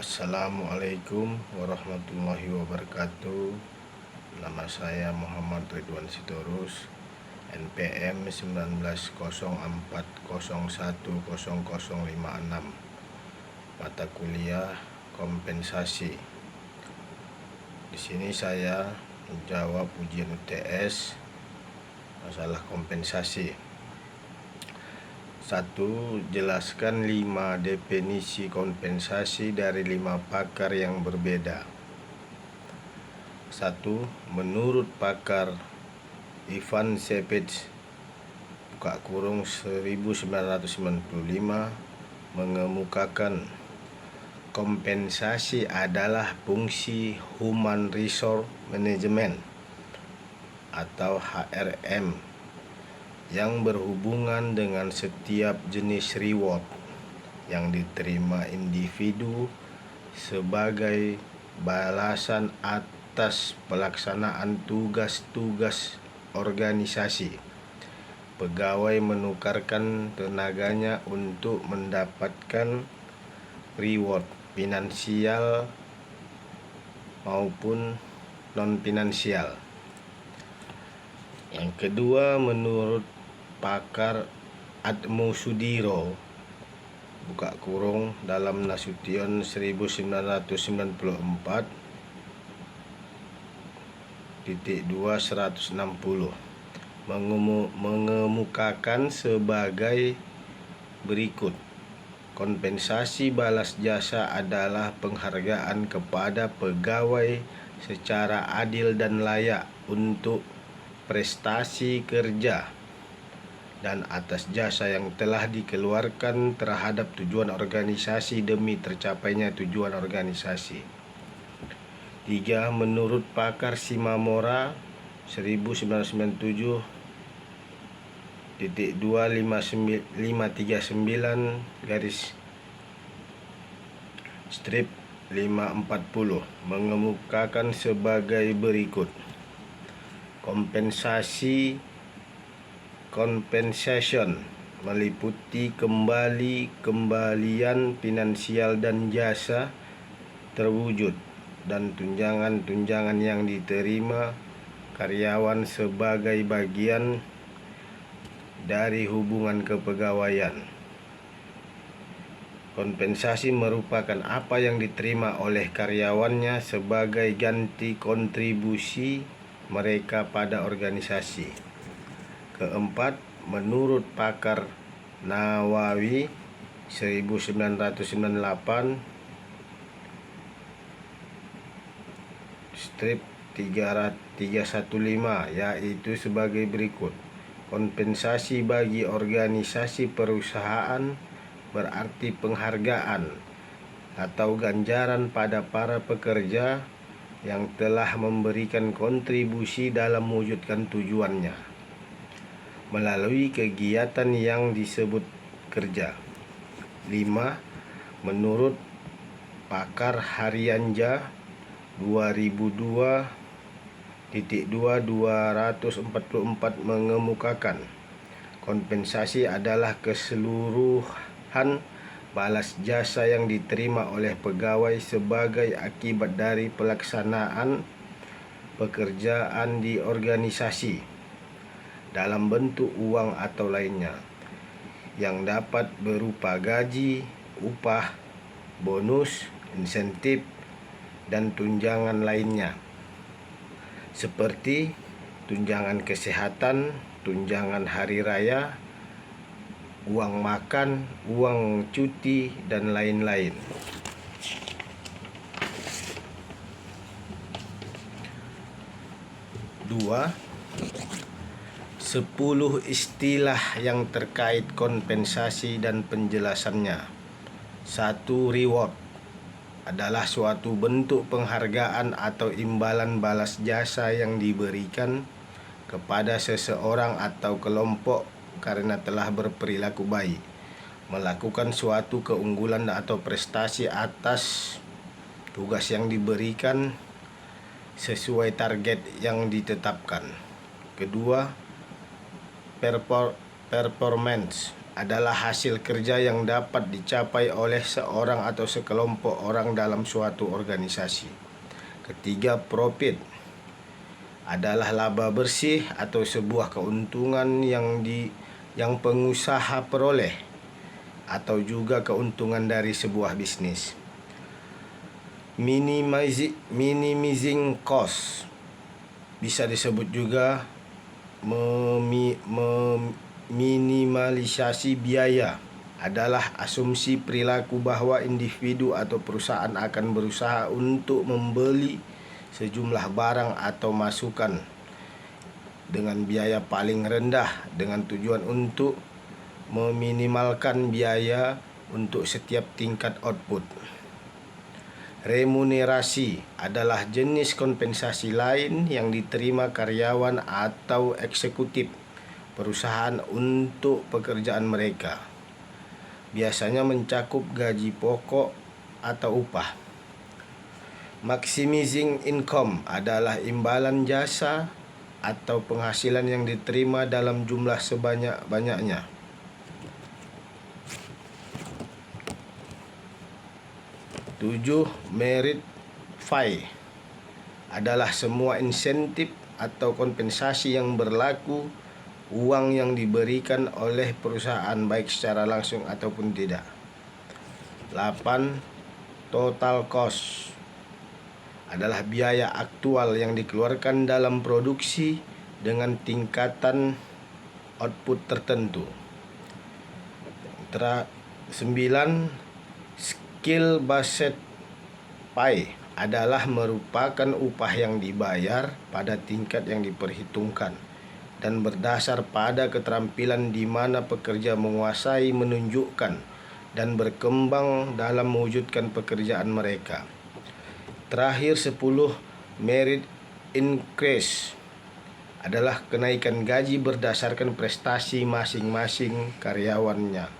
Assalamualaikum warahmatullahi wabarakatuh. Nama saya Muhammad Ridwan Sitorus, NPM 1904010056, mata kuliah kompensasi. Di sini saya menjawab ujian UTS masalah kompensasi. 1. Jelaskan 5 definisi kompensasi dari 5 pakar yang berbeda. 1. Menurut pakar Ivan Šepac (1995) mengemukakan kompensasi adalah fungsi Human Resource Management atau HRM yang berhubungan dengan setiap jenis reward yang diterima individu sebagai balasan atas pelaksanaan tugas-tugas organisasi. Pegawai menukarkan tenaganya untuk mendapatkan reward finansial maupun non-finansial. Yang kedua, menurut pakar Atmosudiro dalam Nasution 1994-2-160 mengemukakan sebagai berikut. Kompensasi balas jasa adalah penghargaan kepada pegawai secara adil dan layak untuk prestasi kerja dan atas jasa yang telah dikeluarkan terhadap tujuan organisasi demi tercapainya tujuan organisasi. 3. Menurut pakar Shimamura 1999-540 mengemukakan sebagai berikut. Compensation meliputi kembalian finansial dan jasa terwujud dan tunjangan-tunjangan yang diterima karyawan sebagai bagian dari hubungan kepegawaian. Kompensasi merupakan apa yang diterima oleh karyawannya sebagai ganti kontribusi mereka pada organisasi. Keempat, menurut pakar Nawawi 1998-315 yaitu sebagai berikut. Kompensasi bagi organisasi perusahaan berarti penghargaan atau ganjaran pada para pekerja yang telah memberikan kontribusi dalam mewujudkan tujuannya melalui kegiatan yang disebut kerja. 5. Menurut pakar Harianja 2002-244 mengemukakan kompensasi adalah keseluruhan balas jasa yang diterima oleh pegawai sebagai akibat dari pelaksanaan pekerjaan di organisasi dalam bentuk uang atau lainnya, yang dapat berupa gaji, upah, bonus, insentif, dan tunjangan lainnya, seperti tunjangan kesehatan, tunjangan hari raya, uang makan, uang cuti, dan lain-lain. 2. 10 istilah yang terkait kompensasi dan penjelasannya. 1. Reward adalah suatu bentuk penghargaan atau imbalan balas jasa yang diberikan kepada seseorang atau kelompok karena telah berperilaku baik, melakukan suatu keunggulan atau prestasi atas tugas yang diberikan sesuai target yang ditetapkan. Kedua, performance adalah hasil kerja yang dapat dicapai oleh seorang atau sekelompok orang dalam suatu organisasi. Ketiga, profit adalah laba bersih atau sebuah keuntungan yang pengusaha peroleh atau juga keuntungan dari sebuah bisnis. Minimizing cost bisa disebut juga meminimalisasi biaya, adalah asumsi perilaku bahwa individu atau perusahaan akan berusaha untuk membeli sejumlah barang atau masukan dengan biaya paling rendah dengan tujuan untuk meminimalkan biaya untuk setiap tingkat output. Remunerasi adalah jenis kompensasi lain yang diterima karyawan atau eksekutif perusahaan untuk pekerjaan mereka. Biasanya mencakup gaji pokok atau upah. Maximizing income adalah imbalan jasa atau penghasilan yang diterima dalam jumlah sebanyak-banyaknya. Tujuh, merit fee adalah semua insentif atau kompensasi yang berlaku, uang yang diberikan oleh perusahaan baik secara langsung ataupun tidak. 8. Total cost adalah biaya aktual yang dikeluarkan dalam produksi dengan tingkatan output tertentu. 9. Skill based pay adalah merupakan upah yang dibayar pada tingkat yang diperhitungkan dan berdasar pada keterampilan di mana pekerja menguasai, menunjukkan, dan berkembang dalam mewujudkan pekerjaan mereka. Terakhir, 10. Merit increase adalah kenaikan gaji berdasarkan prestasi masing-masing karyawannya.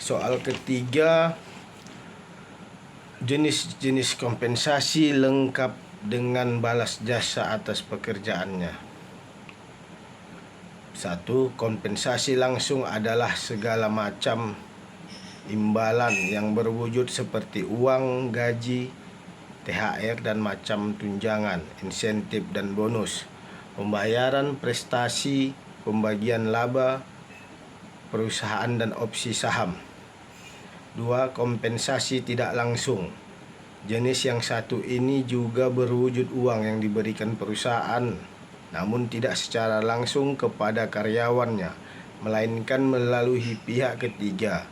Soal ketiga, jenis-jenis kompensasi lengkap dengan balas jasa atas pekerjaannya. 1. Kompensasi langsung adalah segala macam imbalan yang berwujud seperti uang, gaji, THR, dan macam tunjangan, insentif, dan bonus, pembayaran prestasi, pembagian laba perusahaan, dan opsi saham. 2. Kompensasi tidak langsung. Jenis yang satu ini juga berwujud uang yang diberikan perusahaan, namun tidak secara langsung kepada karyawannya, melainkan melalui pihak ketiga.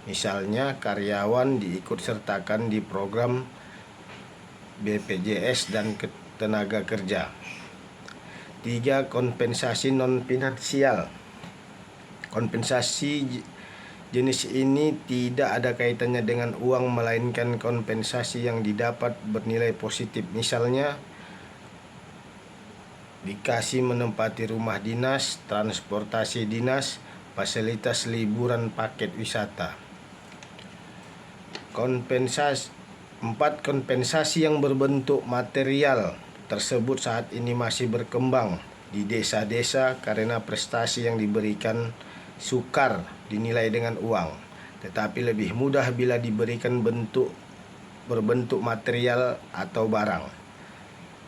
Misalnya, karyawan diikut sertakan di program BPJS dan tenaga kerja. 3. Kompensasi non-finansial. Kompensasi jenis ini tidak ada kaitannya dengan uang, melainkan kompensasi yang didapat bernilai positif. Misalnya, dikasih menempati rumah dinas, transportasi dinas, fasilitas liburan, paket wisata. 4. Kompensasi yang berbentuk material tersebut saat ini masih berkembang di desa-desa karena prestasi yang diberikan sukar dinilai dengan uang, tetapi lebih mudah bila diberikan berbentuk material atau barang.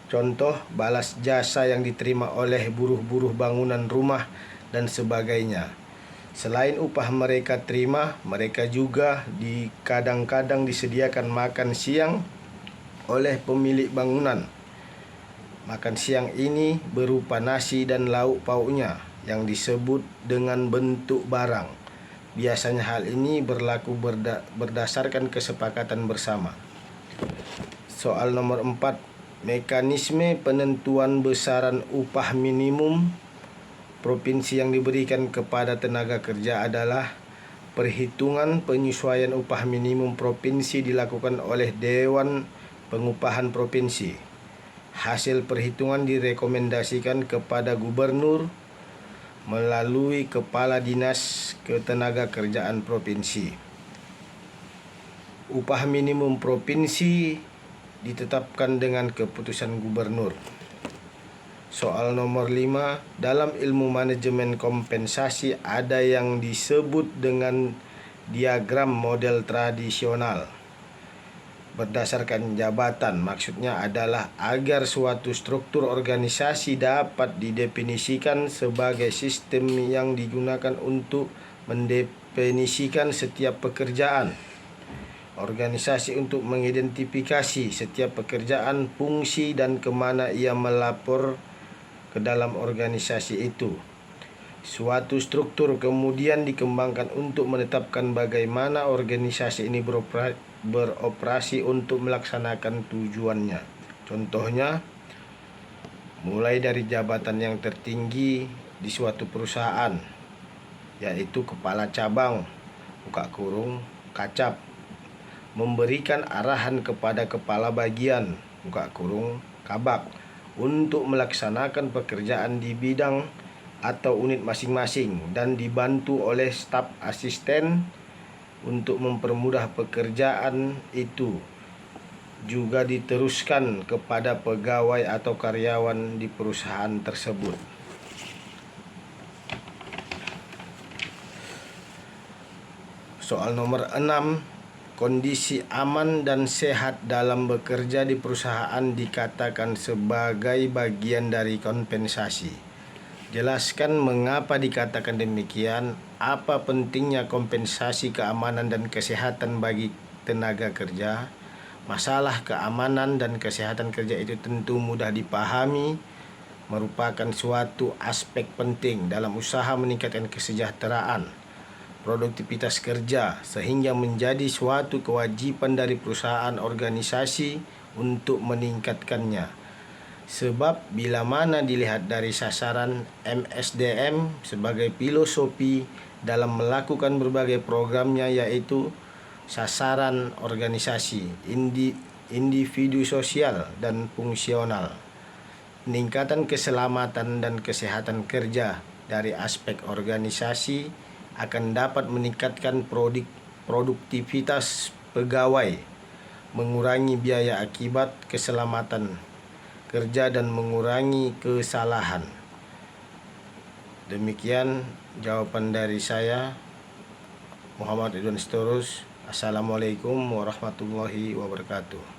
Contoh, balas jasa yang diterima oleh buruh-buruh bangunan rumah dan sebagainya. Selain upah mereka terima, mereka juga kadang-kadang disediakan makan siang oleh pemilik bangunan. Makan siang ini berupa nasi dan lauk pauknya yang disebut dengan bentuk barang. Biasanya hal ini berlaku berdasarkan kesepakatan bersama. Soal nomor 4. Mekanisme penentuan besaran upah minimum provinsi yang diberikan kepada tenaga kerja adalah perhitungan penyesuaian upah minimum provinsi dilakukan oleh Dewan Pengupahan Provinsi. Hasil perhitungan direkomendasikan kepada gubernur melalui Kepala Dinas Ketenagakerjaan Provinsi. Upah minimum provinsi ditetapkan dengan keputusan gubernur. Soal nomor 5, dalam ilmu manajemen kompensasi ada yang disebut dengan diagram model tradisional berdasarkan jabatan. Maksudnya adalah agar suatu struktur organisasi dapat didefinisikan sebagai sistem yang digunakan untuk mendefinisikan setiap pekerjaan organisasi, untuk mengidentifikasi setiap pekerjaan, fungsi, dan kemana ia melapor ke dalam organisasi itu. Suatu struktur kemudian dikembangkan untuk menetapkan bagaimana organisasi ini beroperasi untuk melaksanakan tujuannya. Contohnya, mulai dari jabatan yang tertinggi di suatu perusahaan, yaitu kepala cabang, kacap, memberikan arahan kepada kepala bagian, kabak, untuk melaksanakan pekerjaan di bidang atau unit masing-masing dan dibantu oleh staf asisten untuk mempermudah pekerjaan itu. Juga diteruskan kepada pegawai atau karyawan di perusahaan tersebut. Soal nomor 6, kondisi aman dan sehat dalam bekerja di perusahaan dikatakan sebagai bagian dari kompensasi. Jelaskan mengapa dikatakan demikian, apa pentingnya kompensasi keamanan dan kesehatan bagi tenaga kerja. Masalah keamanan dan kesehatan kerja itu tentu mudah dipahami, merupakan suatu aspek penting dalam usaha meningkatkan kesejahteraan, produktivitas kerja, sehingga menjadi suatu kewajiban dari perusahaan organisasi untuk meningkatkannya. Sebab bila mana dilihat dari sasaran MSDM sebagai filosofi dalam melakukan berbagai programnya, yaitu sasaran organisasi, individu sosial dan fungsional, peningkatan keselamatan dan kesehatan kerja dari aspek organisasi akan dapat meningkatkan produktivitas pegawai, mengurangi biaya akibat keselamatan kerja, dan mengurangi kesalahan. Demikian jawaban dari saya, Muhammad Ridwan Sitorus. Assalamualaikum warahmatullahi wabarakatuh.